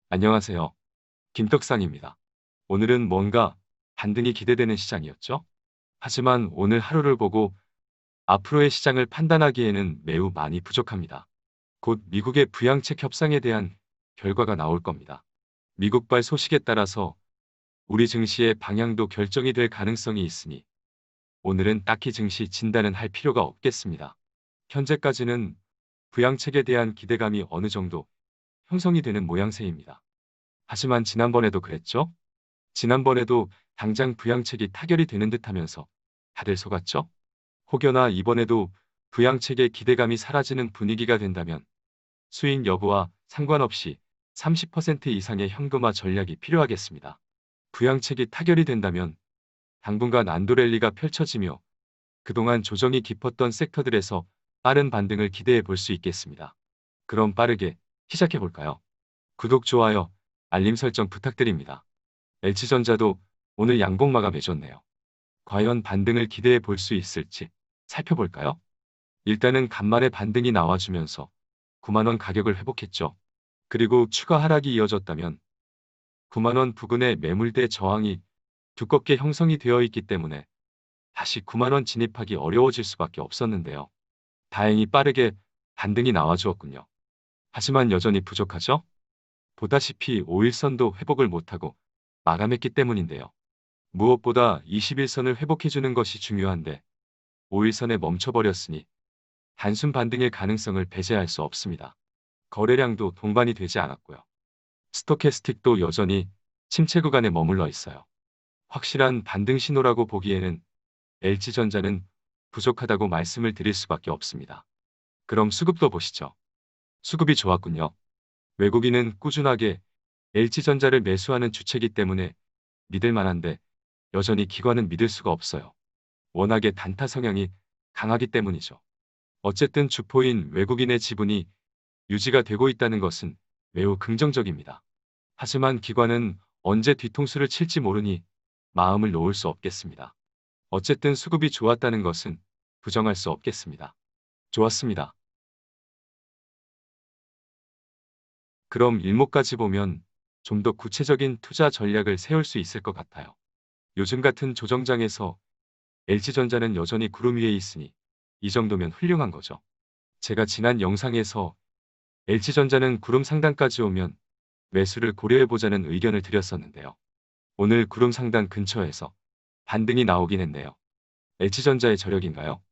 안녕하세요. 김떡상입니다. 오늘은 뭔가 반등이 기대되는 시장이었죠? 하지만 오늘 하루를 보고 앞으로의 시장을 판단하기에는 매우 많이 부족합니다. 곧 미국의 부양책 협상에 대한 결과가 나올 겁니다. 미국발 소식에 따라서 우리 증시의 방향도 결정이 될 가능성이 있으니 오늘은 딱히 증시 진단은 할 필요가 없겠습니다. 현재까지는 부양책에 대한 기대감이 어느 정도 형성이 되는 모양새입니다. 하지만 지난번에도 그랬죠? 지난번에도 당장 부양책이 타결이 되는 듯하면서 다들 속았죠? 혹여나 이번에도 부양책의 기대감이 사라지는 분위기가 된다면 수익 여부와 상관없이 30% 이상의 현금화 전략이 필요하겠습니다. 부양책이 타결이 된다면 당분간 안도랠리가 펼쳐지며 그동안 조정이 깊었던 섹터들에서 빠른 반등을 기대해 볼 수 있겠습니다. 그럼 빠르게 시작해 볼까요? 구독, 좋아요, 알림 설정 부탁드립니다. LG전자도 오늘 양봉 마감해줬네요. 과연 반등을 기대해 볼 수 있을지 살펴볼까요? 일단은 간만에 반등이 나와주면서 9만원 가격을 회복했죠. 그리고 추가 하락이 이어졌다면 9만원 부근의 매물대 저항이 두껍게 형성이 되어 있기 때문에 다시 9만원 진입하기 어려워질 수밖에 없었는데요. 다행히 빠르게 반등이 나와주었군요. 하지만 여전히 부족하죠? 보다시피 5일선도 회복을 못하고 마감했기 때문인데요. 무엇보다 21선을 회복해주는 것이 중요한데 5일선에 멈춰버렸으니 단순 반등의 가능성을 배제할 수 없습니다. 거래량도 동반이 되지 않았고요. 스토캐스틱도 여전히 침체 구간에 머물러 있어요. 확실한 반등 신호라고 보기에는 LG전자는 부족하다고 말씀을 드릴 수밖에 없습니다. 그럼 수급도 보시죠. 수급이 좋았군요. 외국인은 꾸준하게 LG전자를 매수하는 주체이기 때문에 믿을 만한데 여전히 기관은 믿을 수가 없어요. 워낙에 단타 성향이 강하기 때문이죠. 어쨌든 주포인 외국인의 지분이 유지가 되고 있다는 것은 매우 긍정적입니다. 하지만 기관은 언제 뒤통수를 칠지 모르니 마음을 놓을 수 없겠습니다. 어쨌든 수급이 좋았다는 것은 부정할 수 없겠습니다. 좋았습니다. 그럼 일목까지 보면 좀 더 구체적인 투자 전략을 세울 수 있을 것 같아요. 요즘 같은 조정장에서 LG전자는 여전히 구름 위에 있으니 이 정도면 훌륭한 거죠. 제가 지난 영상에서 LG전자는 구름 상단까지 오면 매수를 고려해보자는 의견을 드렸었는데요. 오늘 구름 상단 근처에서 반등이 나오긴 했네요. LG전자의 저력인가요?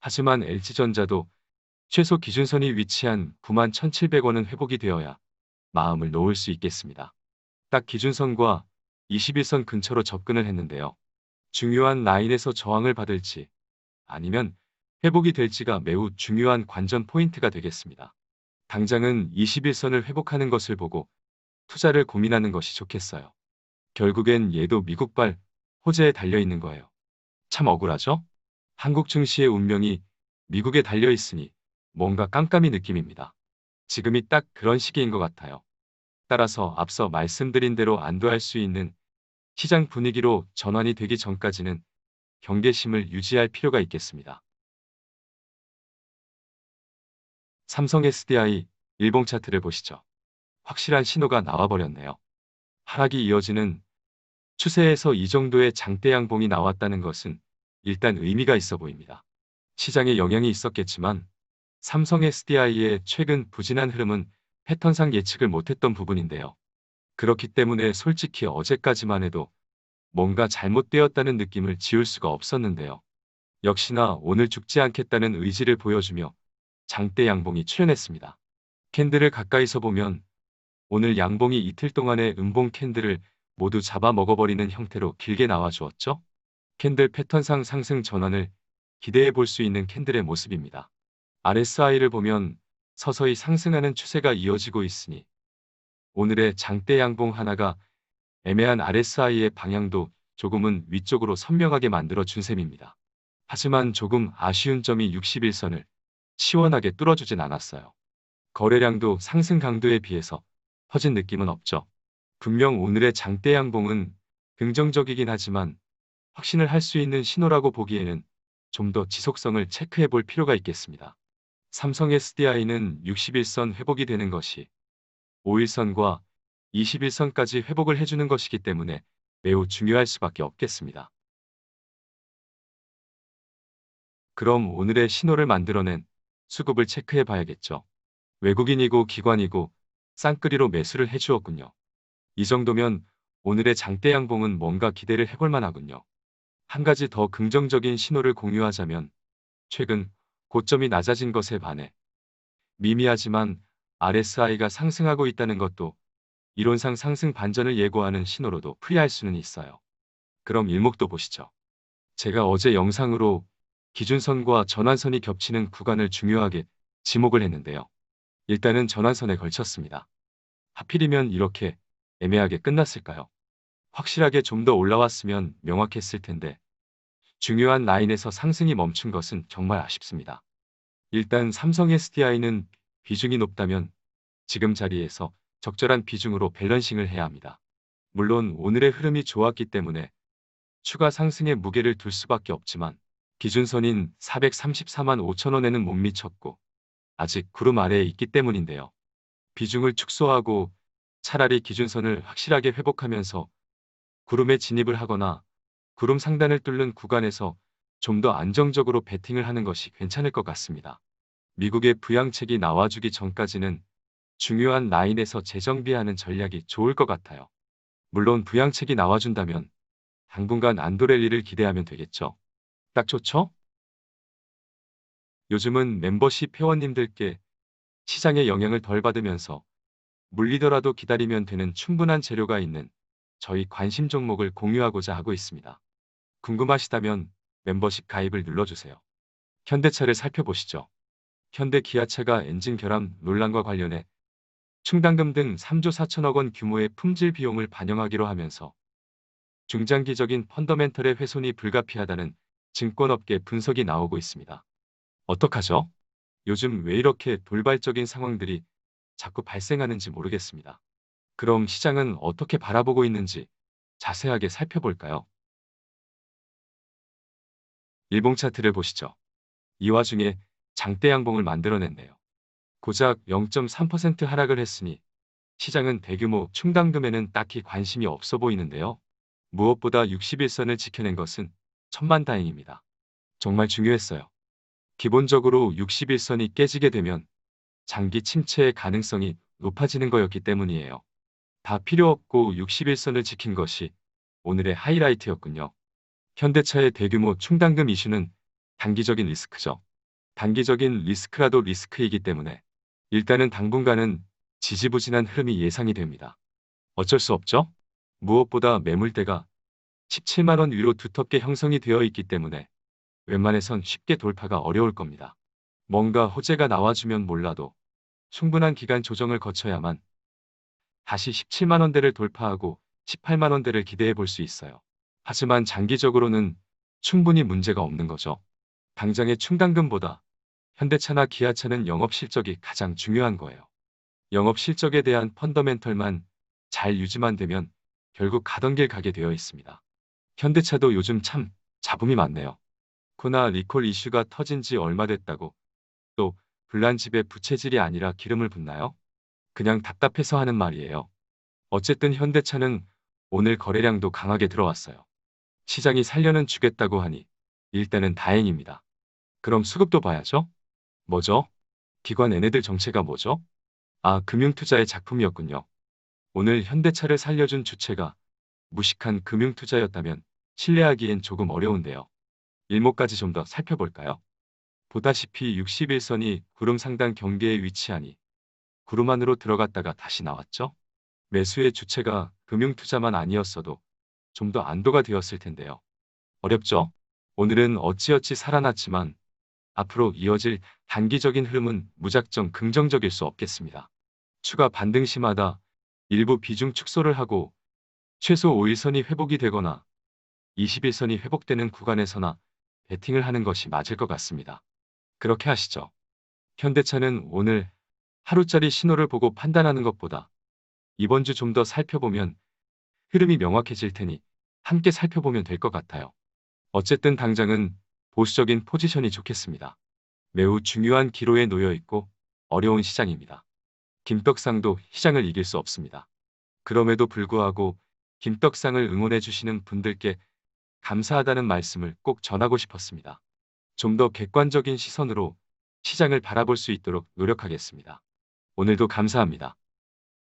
하지만 LG전자도 최소 기준선이 위치한 91,700원은 회복이 되어야 마음을 놓을 수 있겠습니다. 딱 기준선과 21선 근처로 접근을 했는데요. 중요한 라인에서 저항을 받을지 아니면 회복이 될지가 매우 중요한 관전 포인트가 되겠습니다. 당장은 21선을 회복하는 것을 보고 투자를 고민하는 것이 좋겠어요. 결국엔 얘도 미국발 호재에 달려있는 거예요. 참 억울하죠? 한국 증시의 운명이 미국에 달려있으니 뭔가 깜깜이 느낌입니다. 지금이 딱 그런 시기인 것 같아요. 따라서 앞서 말씀드린 대로 안도할 수 있는 시장 분위기로 전환이 되기 전까지는 경계심을 유지할 필요가 있겠습니다. 삼성 SDI 일봉 차트를 보시죠. 확실한 신호가 나와버렸네요. 하락이 이어지는 추세에서 이 정도의 장대 양봉이 나왔다는 것은 일단 의미가 있어 보입니다. 시장에 영향이 있었겠지만 삼성 SDI의 최근 부진한 흐름은 패턴상 예측을 못했던 부분인데요. 그렇기 때문에 솔직히 어제까지만 해도 뭔가 잘못되었다는 느낌을 지울 수가 없었는데요. 역시나 오늘 죽지 않겠다는 의지를 보여주며 장대 양봉이 출현했습니다. 캔들을 가까이서 보면 오늘 양봉이 이틀 동안의 음봉 캔들을 모두 잡아먹어버리는 형태로 길게 나와주었죠. 캔들 패턴상 상승 전환을 기대해 볼 수 있는 캔들의 모습입니다. RSI를 보면 서서히 상승하는 추세가 이어지고 있으니 오늘의 장대 양봉 하나가 애매한 RSI의 방향도 조금은 위쪽으로 선명하게 만들어 준 셈입니다. 하지만 조금 아쉬운 점이 61선을 시원하게 뚫어주진 않았어요. 거래량도 상승 강도에 비해서 커진 느낌은 없죠. 분명 오늘의 장대 양봉은 긍정적이긴 하지만 확신을 할 수 있는 신호라고 보기에는 좀 더 지속성을 체크해 볼 필요가 있겠습니다. 삼성 SDI는 61선 회복이 되는 것이 5일선과 21선까지 회복을 해주는 것이기 때문에 매우 중요할 수밖에 없겠습니다. 그럼 오늘의 신호를 만들어낸 수급을 체크해 봐야겠죠. 외국인이고 기관이고 쌍끌이로 매수를 해주었군요. 이 정도면 오늘의 장대 양봉은 뭔가 기대를 해볼 만하군요. 한 가지 더 긍정적인 신호를 공유하자면 최근 고점이 낮아진 것에 반해 미미하지만 RSI가 상승하고 있다는 것도 이론상 상승 반전을 예고하는 신호로도 풀이할 수는 있어요. 그럼 일목도 보시죠. 제가 어제 영상으로 기준선과 전환선이 겹치는 구간을 중요하게 지목을 했는데요. 일단은 전환선에 걸쳤습니다. 하필이면 이렇게 애매하게 끝났을까요? 확실하게 좀 더 올라왔으면 명확했을 텐데 중요한 라인에서 상승이 멈춘 것은 정말 아쉽습니다. 일단 삼성 SDI는 비중이 높다면 지금 자리에서 적절한 비중으로 밸런싱을 해야 합니다. 물론 오늘의 흐름이 좋았기 때문에 추가 상승에 무게를 둘 수밖에 없지만 기준선인 434만 5천 원에는 못 미쳤고 아직 구름 아래에 있기 때문인데요. 비중을 축소하고 차라리 기준선을 확실하게 회복하면서 구름에 진입을 하거나 구름 상단을 뚫는 구간에서 좀 더 안정적으로 베팅을 하는 것이 괜찮을 것 같습니다. 미국의 부양책이 나와주기 전까지는 중요한 라인에서 재정비하는 전략이 좋을 것 같아요. 물론 부양책이 나와준다면 당분간 안도랠리를 기대하면 되겠죠. 딱 좋죠? 요즘은 멤버십 회원님들께 시장의 영향을 덜 받으면서 물리더라도 기다리면 되는 충분한 재료가 있는 저희 관심 종목을 공유하고자 하고 있습니다. 궁금하시다면 멤버십 가입을 눌러주세요. 현대차를 살펴보시죠. 현대 기아차가 엔진 결함 논란과 관련해 충당금 등 3조 4천억 원 규모의 품질 비용을 반영하기로 하면서 중장기적인 펀더멘털의 훼손이 불가피하다는 증권업계 분석이 나오고 있습니다. 어떡하죠? 요즘 왜 이렇게 돌발적인 상황들이 자꾸 발생하는지 모르겠습니다. 그럼 시장은 어떻게 바라보고 있는지 자세하게 살펴볼까요? 일봉 차트를 보시죠. 이 와중에 장대 양봉을 만들어냈네요. 고작 0.3% 하락을 했으니 시장은 대규모 충당금에는 딱히 관심이 없어 보이는데요. 무엇보다 61선을 지켜낸 것은 천만다행입니다. 정말 중요했어요. 기본적으로 61선이 깨지게 되면 장기 침체의 가능성이 높아지는 거였기 때문이에요. 다 필요 없고 61선을 지킨 것이 오늘의 하이라이트였군요. 현대차의 대규모 충당금 이슈는 단기적인 리스크죠. 단기적인 리스크라도 리스크이기 때문에 일단은 당분간은 지지부진한 흐름이 예상이 됩니다. 어쩔 수 없죠? 무엇보다 매물대가 17만 원 위로 두텁게 형성이 되어 있기 때문에 웬만해선 쉽게 돌파가 어려울 겁니다. 뭔가 호재가 나와주면 몰라도 충분한 기간 조정을 거쳐야만 다시 17만 원대를 돌파하고 18만 원대를 기대해 볼 수 있어요. 하지만 장기적으로는 충분히 문제가 없는 거죠. 당장의 충당금보다 현대차나 기아차는 영업 실적이 가장 중요한 거예요. 영업 실적에 대한 펀더멘털만 잘 유지만 되면 결국 가던 길 가게 되어 있습니다. 현대차도 요즘 참 잡음이 많네요. 코나 리콜 이슈가 터진 지 얼마 됐다고 또 불난 집에 부채질이 아니라 기름을 붓나요? 그냥 답답해서 하는 말이에요. 어쨌든 현대차는 오늘 거래량도 강하게 들어왔어요. 시장이 살려는 주겠다고 하니 일단은 다행입니다. 그럼 수급도 봐야죠? 뭐죠? 기관 얘네들 정체가 뭐죠? 아, 금융투자의 작품이었군요. 오늘 현대차를 살려준 주체가 무식한 금융투자였다면 신뢰하기엔 조금 어려운데요. 일목까지 좀 더 살펴볼까요? 보다시피 61선이 구름 상단 경계에 위치하니 구름 안으로 들어갔다가 다시 나왔죠? 매수의 주체가 금융투자만 아니었어도 좀 더 안도가 되었을 텐데요. 어렵죠? 오늘은 어찌어찌 살아났지만 앞으로 이어질 단기적인 흐름은 무작정 긍정적일 수 없겠습니다. 추가 반등 시마다 일부 비중 축소를 하고 최소 5일선이 회복이 되거나 21선이 회복되는 구간에서나 베팅을 하는 것이 맞을 것 같습니다. 그렇게 하시죠. 현대차는 오늘 하루짜리 신호를 보고 판단하는 것보다 이번 주 좀 더 살펴보면 흐름이 명확해질 테니 함께 살펴보면 될 것 같아요. 어쨌든 당장은 보수적인 포지션이 좋겠습니다. 매우 중요한 기로에 놓여 있고 어려운 시장입니다. 김떡상도 시장을 이길 수 없습니다. 그럼에도 불구하고 김떡상을 응원해 주시는 분들께 감사하다는 말씀을 꼭 전하고 싶었습니다. 좀 더 객관적인 시선으로 시장을 바라볼 수 있도록 노력하겠습니다. 오늘도 감사합니다.